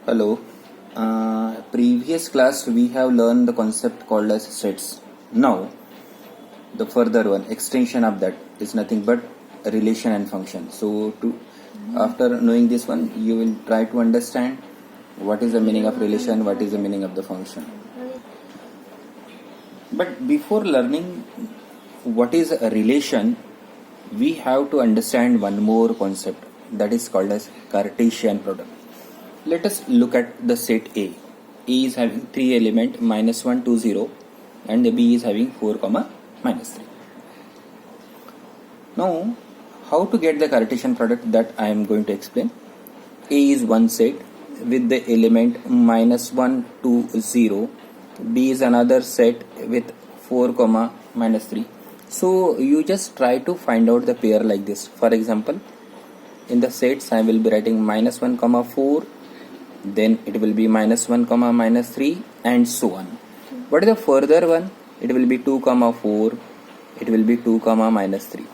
Hello. Previous class we have learned the concept called as sets. Now the further one extension of that is nothing but relation and function. So after knowing this one you will try to understand what is the meaning of relation, what is the meaning of the function. But before learning what is a relation, we have to understand one more concept that is called as Cartesian product. Let us look at the set A. A is having 3 element -1, 2, 0 and the B is having 4, -3. Now, how to get the Cartesian product, that I am going to explain. A is one set with the element -1, 2, 0. B is another set with 4, -3. So, you just try to find out the pair like this. For example, in the sets I will be writing -1, 4. Then it will be -1, -3 and so on. What is the further one? It will be 2, 4. It will be 2, -3.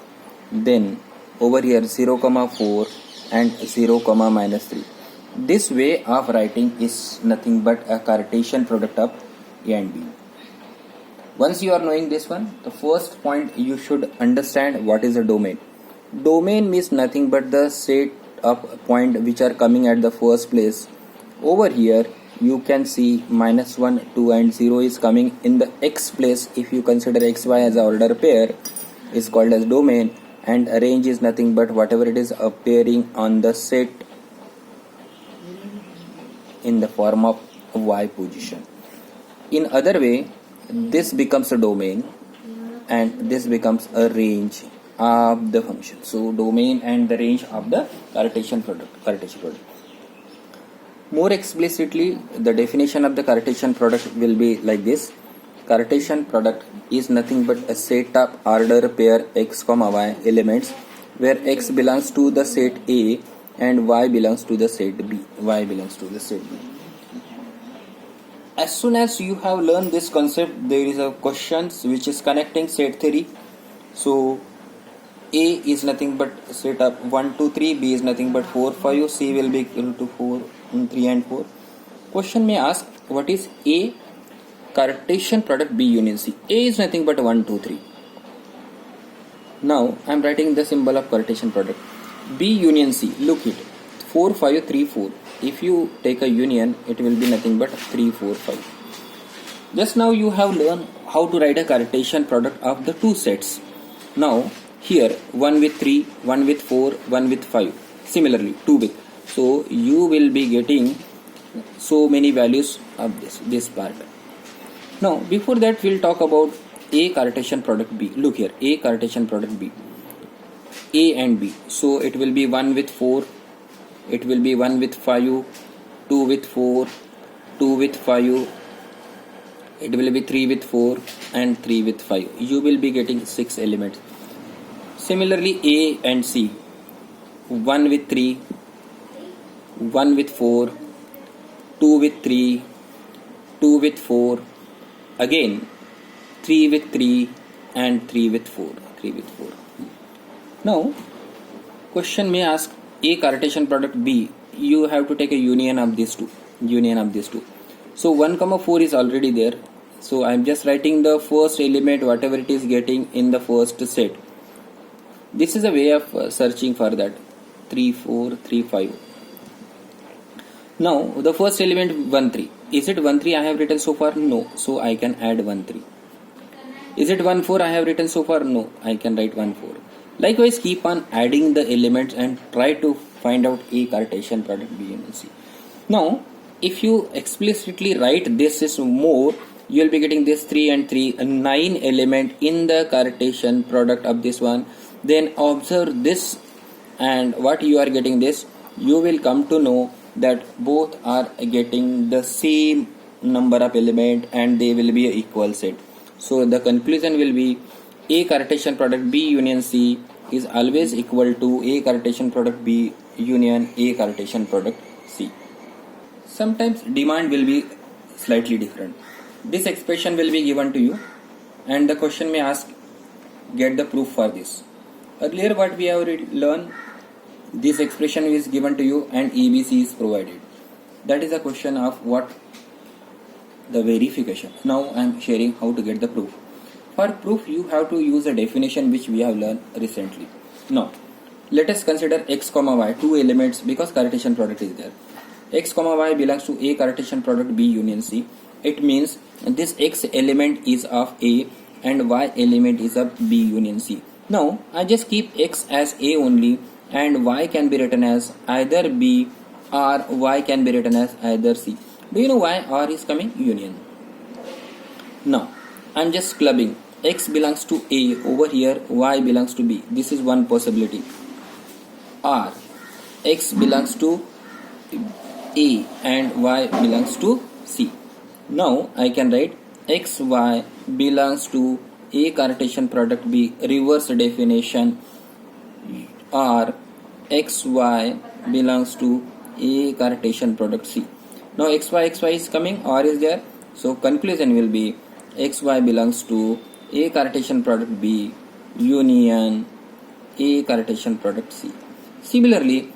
Then over here 0, 4 and 0, -3. This way of writing is nothing but a Cartesian product of A and B. Once you are knowing this one, the first point you should understand what is a domain. Domain means nothing but the set of points which are coming at the first place. Over here you can see -1, 2 and 0 is coming in the x place. If you consider xy as an order pair, is called as domain, and range is nothing but whatever it is appearing on the set in the form of y position. In other way, this becomes a domain and this becomes a range of the function. So domain and the range of the Cartesian product. More explicitly, the definition of the Cartesian product will be like this. Cartesian product is nothing but a set of order pair x, y elements where x belongs to the set A and y belongs to the set B. As soon as you have learned this concept, there is a question which is connecting set theory. So A is nothing but set of 1, 2, 3, B is nothing but 4, 5, C will be equal to 4, 3 and 4. Question may ask, what is A Cartesian product B union C? A is nothing but 1, 2, 3. Now I am writing the symbol of Cartesian product. B union C, look it, 4, 5, 3, 4. If you take a union, it will be nothing but 3, 4, 5. Just now you have learned how to write a Cartesian product of the two sets. Now here 1 with 3, 1 with 4, 1 with 5. Similarly 2 with. So you will be getting so many values of this part. Now before that we'll talk about A Cartesian product B. Look here, A Cartesian product B. A and B. So it will be 1 with 4, it will be 1 with 5, 2 with 4, 2 with 5, it will be 3 with 4 and 3 with 5. You will be getting 6 elements. Similarly A and C, 1 with 3, 1 with 4, 2 with 3, 2 with 4, again 3 with 3 and 3 with 4. Now question may ask, A Cartesian product B, you have to take a union of these two. So 1, 4 is already there. So I am just writing the first element whatever it is getting in the first set. This is a way of searching for that. 3, 4, 3, 5. Now the first element 1, 3. Is it 1, 3 I have written so far? No. So I can add 1, 3. Is it 1, 4 I have written so far? No. I can write 1, 4. Likewise, keep on adding the elements and try to find out A Cartesian product B union C. Now if you explicitly write this is more, you will be getting this 3 and 3, 9 element in the Cartesian product of this one. Then observe this, and what you are getting this, you will come to know that both are getting the same number of element and they will be an equal set. So the conclusion will be A Cartesian product B union C is always equal to A Cartesian product B union A Cartesian product C. Sometimes demand will be slightly different. This expression will be given to you and the question may ask, get the proof for this. Earlier what we have learned, this expression is given to you and ABC is provided. That is a question of what the verification. Now I am sharing how to get the proof. For proof, you have to use a definition which we have learned recently. Now, let us consider x comma y, two elements, because Cartesian product is there. X comma y belongs to A Cartesian product B union C. It means this x element is of A and y element is of B union C. Now, I just keep x as A only and y can be written as either B or y can be written as either C. Do you know why R is coming? Union. Now, I am just clubbing. X belongs to A over here, y belongs to B. This is one possibility. Or X belongs to A and y belongs to C. Now, I can write X, Y belongs to A Cartesian product B, reverse definition, or X, Y belongs to A Cartesian product C. Now xy is coming, or is there, so conclusion will be xy belongs to A Cartesian product B union A Cartesian product C. Similarly,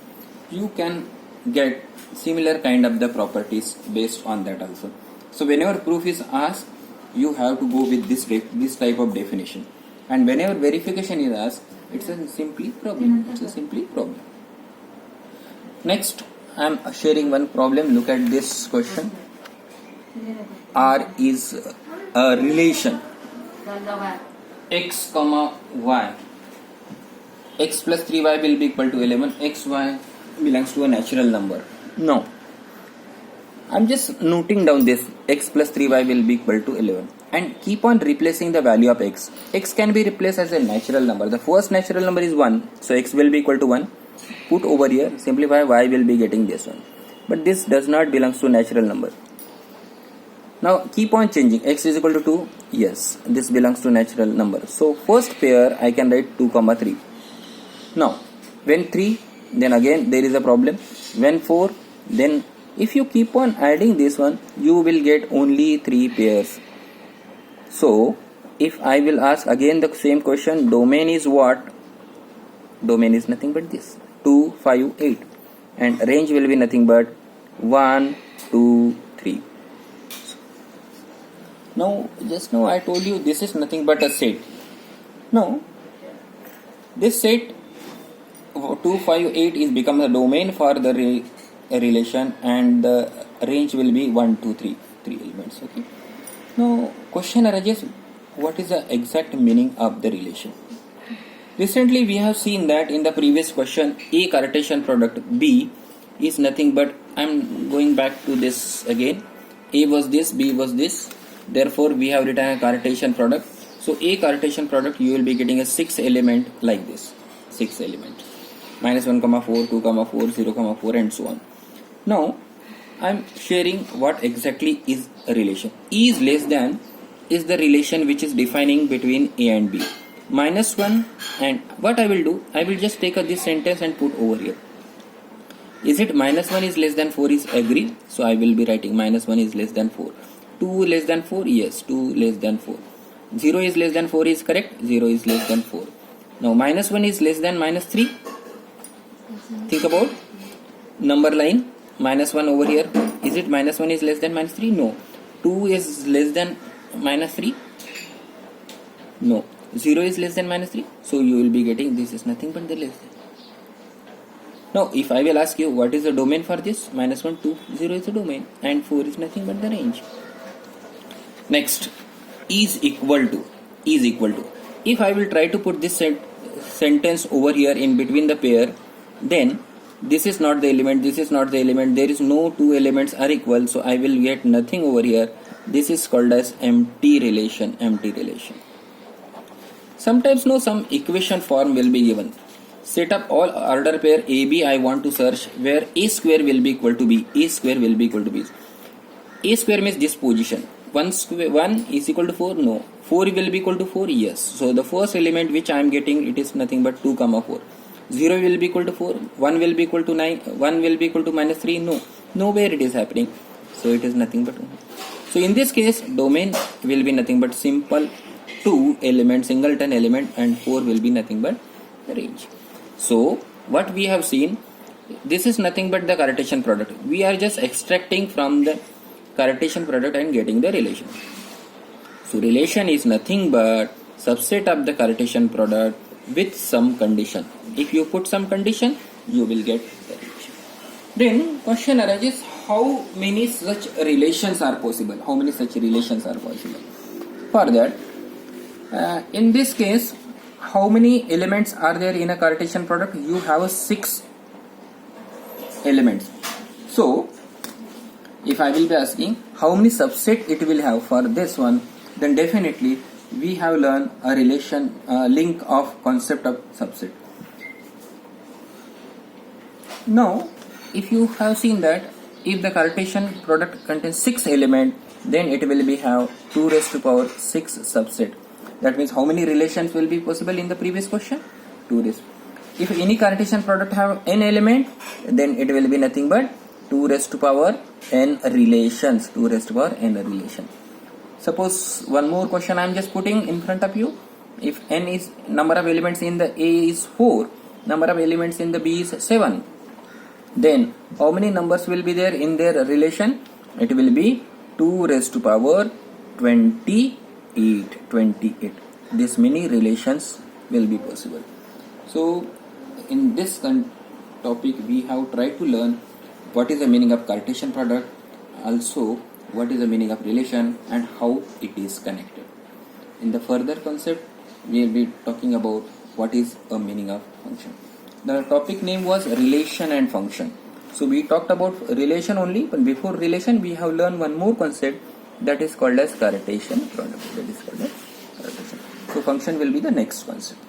you can get similar kind of the properties based on that also. So whenever proof is asked, you have to go with this type of definition, and whenever verification is asked, it's a simply problem. It's a simply problem. Next, I am sharing one problem. Look at this question. R is a relation x comma y. X plus 3y will be equal to 11. Xy belongs to a natural number. Now, I am just noting down this x plus 3y will be equal to 11 and keep on replacing the value of x. X can be replaced as a natural number. The first natural number is 1, so x will be equal to 1. Put over here, simplify, y will be getting this one. But this does not belongs to natural number. Now keep on changing. X is equal to 2. Yes, this belongs to natural number. So first pair I can write 2 comma 3. Now when 3, then again there is a problem. When 4, then if you keep on adding this one, you will get only 3 pairs. So if I will ask again the same question, domain is what? Domain is nothing but this 2, 5, 8, and range will be nothing but 1, 2, 3. Now just now I told you this is nothing but a set. Now this set 2, 5, 8 is become the domain for the relation, and the range will be 1, 2, 3 elements. Okay. Now question arises, what is the exact meaning of the relation? Recently we have seen that in the previous question, A Cartesian product B is nothing but, I am going back to this again, A was this, B was this, therefore we have written a Cartesian product. So A Cartesian product, you will be getting a 6 element like this, 6 element, minus 1 comma 4, 2 comma 4, 0 comma 4 and so on. Now I am sharing what exactly is a relation. E is less than is the relation which is defining between A and B. Minus 1, and what I will do, I will just take this sentence and put over here. Is it minus 1 is less than 4 is agree? So I will be writing minus 1 is less than 4. 2 less than 4? Yes, 2 less than 4. 0 is less than 4 is correct? 0 is less than 4. Now minus 1 is less than minus 3. Think about number line. Minus 1 over here. Is it minus 1 is less than minus 3? No. 2 is less than minus 3? No. 0 is less than minus 3. So you will be getting this is nothing but the less than. Now if I will ask you what is the domain for this? Minus 1, 2, 0 is the domain and 4 is nothing but the range. Next, is equal to. If I will try to put this sentence over here in between the pair, then this is not the element, this is not the element, there is no two elements are equal, so I will get nothing over here. This is called as empty relation. Sometimes some equation form will be given. Set up all order pair AB I want to search, where A square will be equal to B. A square will be equal to B. A square means this position. 1 is equal to 4? No. 4 will be equal to 4? Yes. So the first element which I am getting, it is nothing but 2 comma 4. 0 will be equal to 4. 1 will be equal to 9. 1 will be equal to minus 3. No. Nowhere it is happening. So it is nothing but 1. So in this case, domain will be nothing but simple 2 element, singleton element, and 4 will be nothing but range. So what we have seen, This is nothing but the Cartesian product. We are just extracting from the Cartesian product and getting the relation. So relation is nothing but subset of the Cartesian product with some condition. If you put some condition, you will get the relation. Then question arises, how many such relations are possible? How many such relations are possible? For that, in this case, how many elements are there in a Cartesian product? You have 6 elements. So if I will be asking how many subset it will have for this one, then definitely we have learned a relation link of concept of subset. Now if you have seen that if the Cartesian product contains 6 elements, then it will be have 2 raised to power 6 subset. That means how many relations will be possible in the previous question? 2 raised. If any Cartesian product have n element, then it will be nothing but 2 raised to power n relations. 2 raised to power n relation. Suppose one more question I am just putting in front of you. If n is number of elements in the A is 4, number of elements in the B is 7, then how many numbers will be there in their relation? It will be 2 raised to power 28. 28. This many relations will be possible. So in this topic we have tried to learn what is the meaning of Cartesian product, also what is the meaning of relation and how it is connected. In the further concept we will be talking about what is a meaning of function. The topic name was relation and function. So we talked about relation only, but before relation we have learned one more concept that is called as Cartesian product. That is called as Cartesian. So function will be the next concept.